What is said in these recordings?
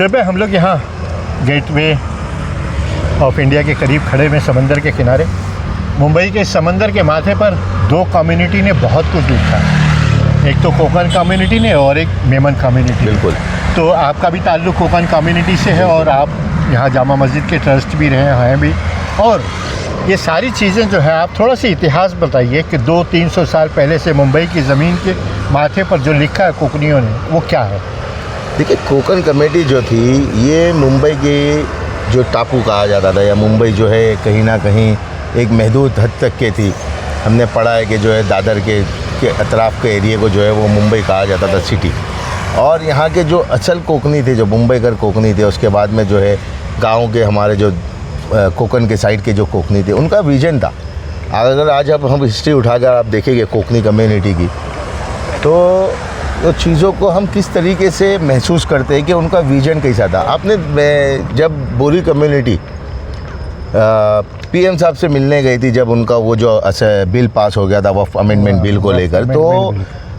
सुबह हम लोग यहाँ गेटवे ऑफ इंडिया के करीब खड़े में समंदर के किनारे। मुंबई के समंदर के माथे पर दो कम्युनिटी ने बहुत कुछ लिखा है, एक तो कोकण कम्युनिटी ने और एक मेमन कम्युनिटी। बिल्कुल। तो आपका भी ताल्लुक़ कोकण कम्युनिटी से है और आप यहाँ जामा मस्जिद के ट्रस्ट भी रहे हैं भी। और ये सारी चीज़ें जो है, आप थोड़ा सा इतिहास बताइए कि 200-300 साल पहले से मुंबई की ज़मीन के माथे पर जो लिखा है कोकनियों ने, वो क्या है? देखिए, कोकण कमेटी जो थी ये मुंबई के जो टापू कहा जाता था, या मुंबई जो है कहीं ना कहीं एक महदूद हद तक के थी। हमने पढ़ा है कि जो है दादर के अतराफ़ के एरिए को जो है वो मुंबई कहा जाता था, सिटी। और यहाँ के जो असल कोकनी थे, जो मुंबईकर कोकनी थे, उसके बाद में जो है गाँव के हमारे जो कोकण के साइड के जो कोकनी थे, उनका विजन था। अगर आज अब हम हिस्ट्री उठाकर आप देखेंगे कोकनी कम्युनिटी की, तो चीज़ों को हम किस तरीके से महसूस करते हैं कि उनका विजन कैसा था। आपने जब बोरी कम्युनिटी पीएम साहब से मिलने गई थी, जब उनका वो जो बिल पास हो गया था वक्फ अमेंडमेंट बिल को लेकर, तो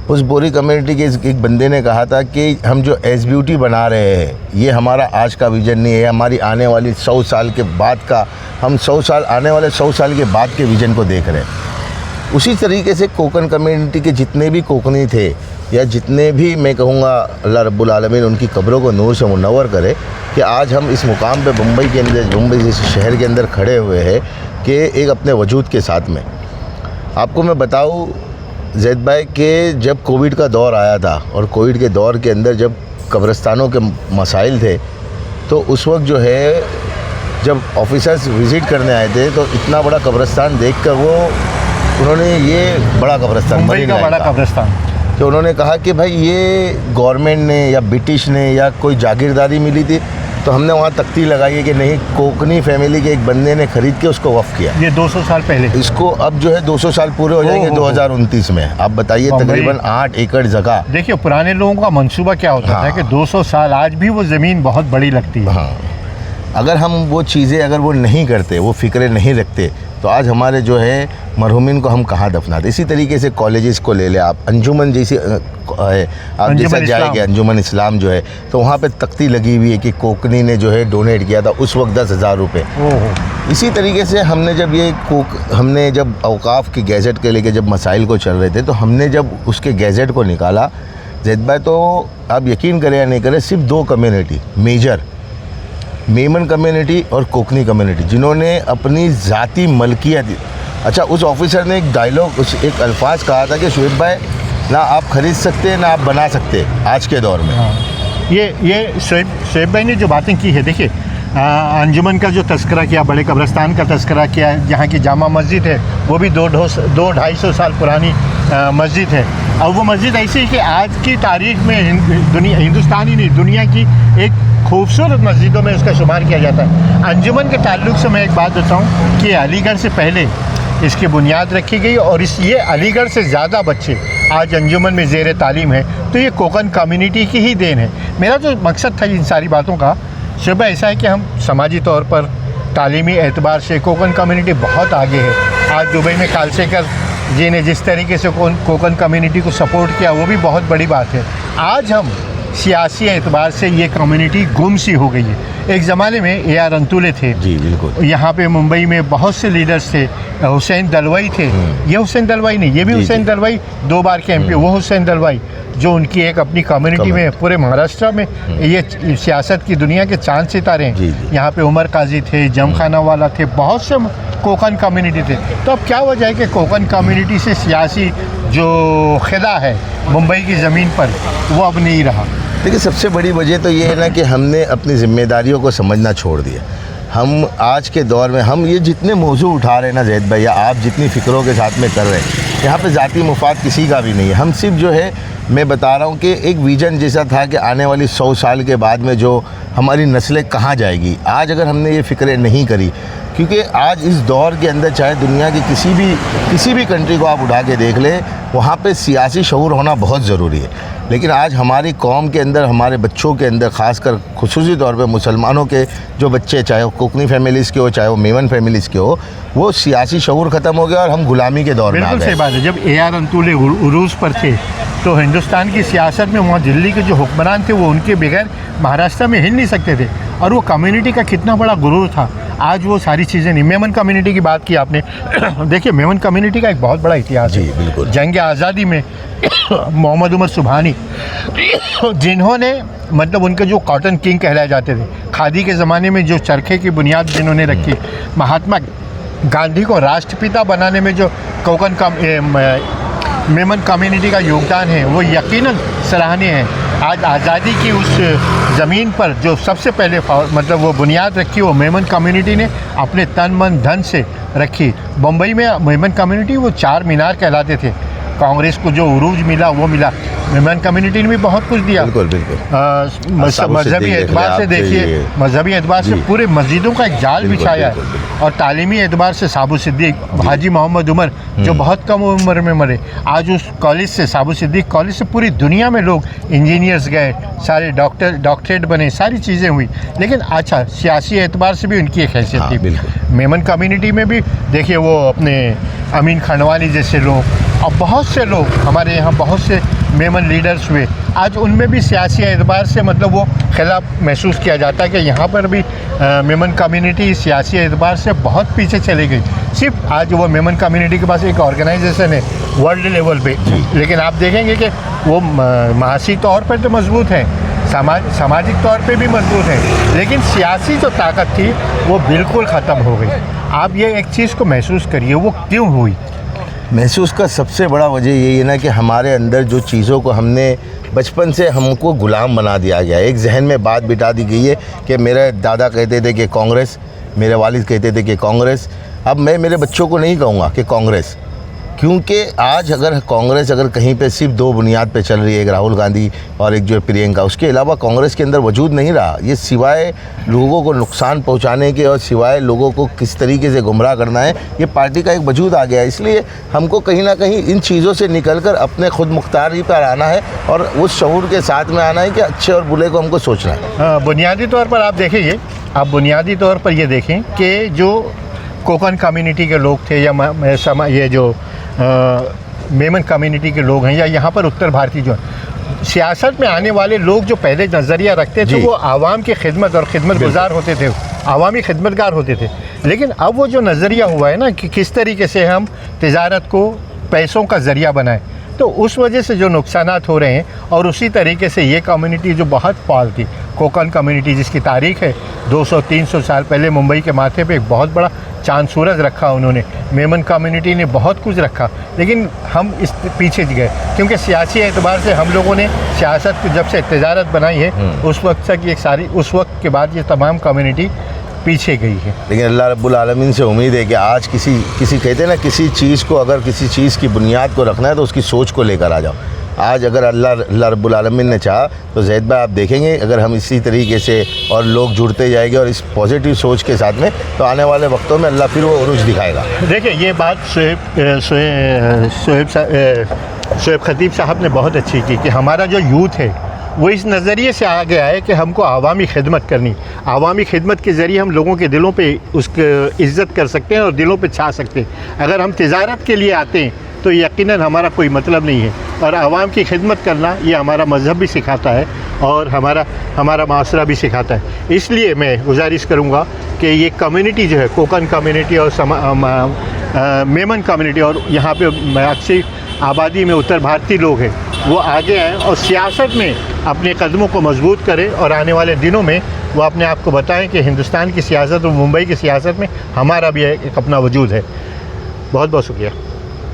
उस बोरी कम्युनिटी के एक बंदे ने कहा था कि हम जो SBUT बना रहे हैं, ये हमारा आज का विजन नहीं है, हमारी आने वाली 100 साल के बाद का, हम 100 साल आने वाले 100 साल के बाद के विजन को देख रहे हैं। उसी तरीके से कोकण कम्युनिटी के जितने भी कोकनी थे, या जितने भी, मैं कहूँगा अल्लाह रब्बुल आलमीन उनकी कब्रों को नूर से मुनव्वर करे, कि आज हम इस मुकाम पे मुंबई के अंदर, मुंबई जैसे शहर के अंदर खड़े हुए हैं कि एक अपने वजूद के साथ में। आपको मैं बताऊँ जैद भाई कि जब कोविड का दौर आया था, और कोविड के दौर के अंदर जब कब्रिस्तानों के मसाइल थे, तो उस वक्त जो है जब ऑफिसर्स विज़िट करने आए थे, तो इतना बड़ा कब्रिस्तान देखकर उन्होंने ये बड़ा कब्रिस्तान, मुंबई का बड़ा कब्रिस्तान, तो उन्होंने कहा कि भाई ये गवर्नमेंट ने या ब्रिटिश ने या कोई जागीरदारी मिली थी, तो हमने वहाँ तख्ती लगाई है कि नहीं, कोकनी फैमिली के एक बंदे ने खरीद के उसको वक्फ किया। ये 200 साल पहले। इसको अब जो है 200 साल पूरे हो जाएंगे 2029 में। आप बताइए, तकरीबन 8 एकड़ जगह। देखिए, पुराने लोगों का मंसूबा क्या होता था कि 200 साल, आज भी वो ज़मीन बहुत बड़ी लगती है। हाँ, अगर हम वो चीज़ें अगर वो नहीं करते, वो फ़िक्रें नहीं रखते, तो आज हमारे जो है मरहुमीन को हम कहाँ दफनाते। इसी तरीके से कॉलेजेस को ले ले आप, अंजुमन जैसी है, आप जैसा जाएंगे अंजुमन इस्लाम जो है, तो वहाँ पे तख्ती लगी हुई है कि कोकनी ने जो है डोनेट किया था उस वक्त 10,000 रुपये। इसी तरीके से हमने जब औकाफ के गैजेट के लेके जब मसाइल को चल रहे थे, तो हमने जब उसके गैजेट को निकाला जैद भाई, तो आप यकीन करें या नहीं करें, सिर्फ 2 कम्युनिटी मेजर, मेमन कम्युनिटी और कोकनी कम्युनिटी, जिन्होंने अपनी ज़ाती मलकियत। अच्छा, उस ऑफिसर ने एक डायलॉग, एक अल्फाज कहा था कि शुएब भाई, ना आप ख़रीद सकते ना आप बना सकते आज के दौर में। हाँ, ये शुएब भाई ने जो बातें की है, देखिए अंजुमन का जो तस्करा किया, बड़े कब्रिस्तान का तस्करा किया, यहाँ की जामा मस्जिद है, वो भी 200-250 साल पुरानी मस्जिद है। और वो मस्जिद ऐसी है कि आज की तारीख में हिंदुस्तान ही नहीं, दुनिया की एक खूबसूरत मस्जिदों में उसका शुमार किया जाता है। अंजुमन के ताल्लुक़ से मैं एक बात बताऊँ कि अलीगढ़ से पहले इसकी बुनियाद रखी गई, और ये अलीगढ़ से ज़्यादा बच्चे आज अंजुमन में ज़ेर तालीम है, तो ये कोकण कम्युनिटी की ही देन है। मेरा जो मकसद था इन सारी बातों का, शुभ ऐसा है कि हम समाजी तौर पर, तालीमी एतबार से कोकण कम्युनिटी बहुत आगे है। आज दुबई में कालसेकर जी ने जिस तरीके से कोकण कम्युनिटी को सपोर्ट किया, वो भी बहुत बड़ी बात है। आज हम सियासी एतबार से ये कम्युनिटी गुम सी हो गई है। एक ज़माने में AR अंतुले थे, जी बिल्कुल, यहाँ पे मुंबई में बहुत से लीडर्स थे, हुसैन दलवाई थे, ये हुसैन दलवाई नहीं, ये भी हुसैन दलवाई 2 बार के MP, वो हुसैन दलवाई जो उनकी एक अपनी कम्युनिटी में, पूरे महाराष्ट्र में ये सियासत की दुनिया के चांद सितारे हैं। यहाँ पे उमर काजी थे, जमखाना वाला थे, बहुत से कोकण कम्युनिटी थे। तो अब क्या वजह है कि कोकण कम्युनिटी से सियासी जो खिदा है मुंबई की ज़मीन पर, वो अब नहीं रहा? देखिए, सबसे बड़ी वजह तो ये है ना कि हमने अपनी जिम्मेदारियों को समझना छोड़ दिया। हम आज के दौर में हम ये जितने मौजू उठा रहे हैं ना जैद भाई, या आप जितनी फ़िक्रों के साथ में कर रहे हैं, यहाँ पे ज़ाती मुफाद किसी का भी नहीं है। हम सिर्फ जो है, मैं बता रहा हूँ कि एक विजन जैसा था कि आने वाली 100 साल के बाद में जो हमारी नस्लें कहाँ जाएगी। आज अगर हमने ये फ़िक्रें नहीं करी क्योंकि आज इस दौर के अंदर चाहे दुनिया की किसी भी कंट्री को आप उठा के देख लें, वहाँ पे सियासी शऊर होना बहुत ज़रूरी है। लेकिन आज हमारी कौम के अंदर, हमारे बच्चों के अंदर, ख़ासकर खुसूसी तौर पे मुसलमानों के जो बच्चे, चाहे वो कोकनी फैमिलीज़ के हो, चाहे वो मेमन फैमिलीज़ के हो, वो सियासी शऊर ख़त्म हो गया और हम गुलामी के दौर में आ बिल्कुल गए। सही बात है। जब AR अंतुले उरूज पर थे तो हिंदुस्तान की सियासत में वहाँ दिल्ली के जो हुक्मरान थे वो उनके बगैर महाराष्ट्र में हिल नहीं सकते थे, और वो कम्युनिटी का कितना बड़ा गुरूर था। आज वो सारी चीज़ें नहीं। मेमन कम्युनिटी की बात की आपने देखिए, मेमन कम्युनिटी का एक बहुत बड़ा इतिहास जी, है। बिल्कुल। जंग आज़ादी में मोहम्मद उमर सुबहानी जिन्होंने मतलब उनके जो कॉटन किंग कहलाए जाते थे, खादी के ज़माने में जो चरखे की बुनियाद जिन्होंने रखी, महात्मा गांधी को राष्ट्रपिता बनाने में जो कोकन का मेमन कम्युनिटी का योगदान है वो यकीनन सराहनीय है। आज आज़ादी की उस ज़मीन पर जो सबसे पहले मतलब वो बुनियाद रखी वो मेमन कम्युनिटी ने अपने तन मन धन से रखी। बम्बई में मेमन कम्युनिटी वो 4 मीनार कहलाते थे। कांग्रेस को जो उरूज मिला वो मिला, मेमन कम्युनिटी ने भी बहुत कुछ दिया। बिल्कुल बिल्कुल। मजहबी एतबार से देखिए, मजहबी एतबार से पूरे मस्जिदों का एक जाल बिछाया है, और तालीमी एतबार से साबु सिद्दीक, हाजी मोहम्मद उमर जो बहुत कम उम्र में मरे, आज उस कॉलेज से, साबु सिद्दीक कॉलेज से पूरी दुनिया में लोग इंजीनियर्स गए, सारे डॉक्टरेट बने, सारी चीज़ें हुई। लेकिन अच्छा, सियासी एतबार से भी उनकी एक हैसियत थी। मेमन कम्युनिटी में भी देखिए वो अपने अमीन खंडवानी जैसे लोग और बहुत से लोग हमारे यहाँ, बहुत से मेमन लीडर्स हुए। आज उनमें भी सियासी एतबार से मतलब वो खिलाफ महसूस किया जाता है कि यहाँ पर भी मेमन कम्युनिटी सियासी एतबार से बहुत पीछे चली गई। सिर्फ आज वो मेमन कम्युनिटी के पास एक ऑर्गेनाइजेशन है वर्ल्ड लेवल पे, लेकिन आप देखेंगे कि वो माशी तौर पर तो मजबूत है, सामाजिक तौर पे भी मजबूत है, लेकिन सियासी जो ताकत थी वो बिल्कुल ख़त्म हो गई। आप ये एक चीज़ को महसूस करिए, वो क्यों हुई? महसूस का सबसे बड़ा वजह यही है ना कि हमारे अंदर जो चीज़ों को हमने बचपन से हमको गुलाम बना दिया गया। एक जहन में बात बिठा दी गई है कि मेरे दादा कहते थे कि कांग्रेस, मेरे वालिद कहते थे कि कांग्रेस। अब मैं मेरे बच्चों को नहीं कहूँगा कि कांग्रेस, क्योंकि आज अगर कांग्रेस अगर कहीं पे सिर्फ 2 बुनियाद पे चल रही है, एक राहुल गांधी और एक जो है प्रियंका, उसके अलावा कांग्रेस के अंदर वजूद नहीं रहा। ये सिवाय लोगों को नुकसान पहुंचाने के और सिवाय लोगों को किस तरीके से गुमराह करना है, ये पार्टी का एक वजूद आ गया है। इसलिए हमको कहीं ना कहीं इन चीज़ों से निकल कर अपने खुद मुख्तारी पर आना है और उस शऊर के साथ में आना है कि अच्छे और बुरे को हमको सोचना है। हाँ, बुनियादी तौर पर आप देखेंगे, आप बुनियादी तौर पर ये देखें कि जो कोकन कम्युनिटी के लोग थे या ये जो मेमन कम्युनिटी के लोग हैं या यहाँ पर उत्तर भारतीय जो सियासत में आने वाले लोग जो पहले नज़रिया रखते थे वो आवाम की खिदमत और खिदमत गुजार होते थे, आवामी खिदमतगार होते थे। लेकिन अब वो जो नज़रिया हुआ है ना कि किस तरीके से हम तिजारत को पैसों का ज़रिया बनाएं, तो उस वजह से जो नुकसानात हो रहे हैं। और उसी तरीके से ये कम्युनिटी जो बहुत फाल थी, कोकन कम्युनिटी जिसकी तारीख़ है 200-300 साल पहले मुंबई के माथे पे एक बहुत बड़ा चांद सूरज रखा उन्होंने। मेमन कम्युनिटी ने बहुत कुछ रखा, लेकिन हम इस पीछे गए क्योंकि सियासी एतबार से हम लोगों ने सियासत को जब से तिजारत बनाई है उस वक्त तक ये सारी, उस वक्त के बाद ये तमाम कम्युनिटी पीछे गई है। लेकिन अल्लाह रब्बुल आलमीन से उम्मीद है कि आज किसी कहते हैं ना, किसी चीज़ को अगर किसी चीज़ की बुनियाद को रखना है तो उसकी सोच को लेकर आ जाओ। आज अगर अल्लाह रब्बुल आलमीन ने चाहा तो ज़ैद भाई आप देखेंगे अगर हम इसी तरीके से और लोग जुड़ते जाएंगे और इस पॉजिटिव सोच के साथ में, तो आने वाले वक्तों में अल्लाह फिर वो उरूज दिखाएगा। देखिए ये बात शोएब खतीब साहब ने बहुत अच्छी की कि हमारा जो यूथ है वो इस नज़रिए से आ गया है कि हमको आवामी खिदमत करनी, आवामी खिदमत के ज़रिए हम लोगों के दिलों पे उसकी इज़्ज़त कर सकते हैं और दिलों पे छा सकते हैं। अगर हम तिजारत के लिए आते हैं तो यकीनन हमारा कोई मतलब नहीं है, और आवाम की खिदमत करना ये हमारा मज़हब भी सिखाता है और हमारा माशरा भी सिखाता है। इसलिए मैं गुजारिश करूँगा कि ये कम्युनिटी जो है, कोकन कम्युनिटी और मेमन कम्युनिटी और यहाँ पे अच्छी आबादी में उत्तर भारतीय लोग हैं, वो आगे आएँ और सियासत में अपने कदमों को मजबूत करें और आने वाले दिनों में वो अपने आप को बताएं कि हिंदुस्तान की सियासत और मुंबई की सियासत में हमारा भी एक अपना वजूद है। बहुत बहुत शुक्रिया।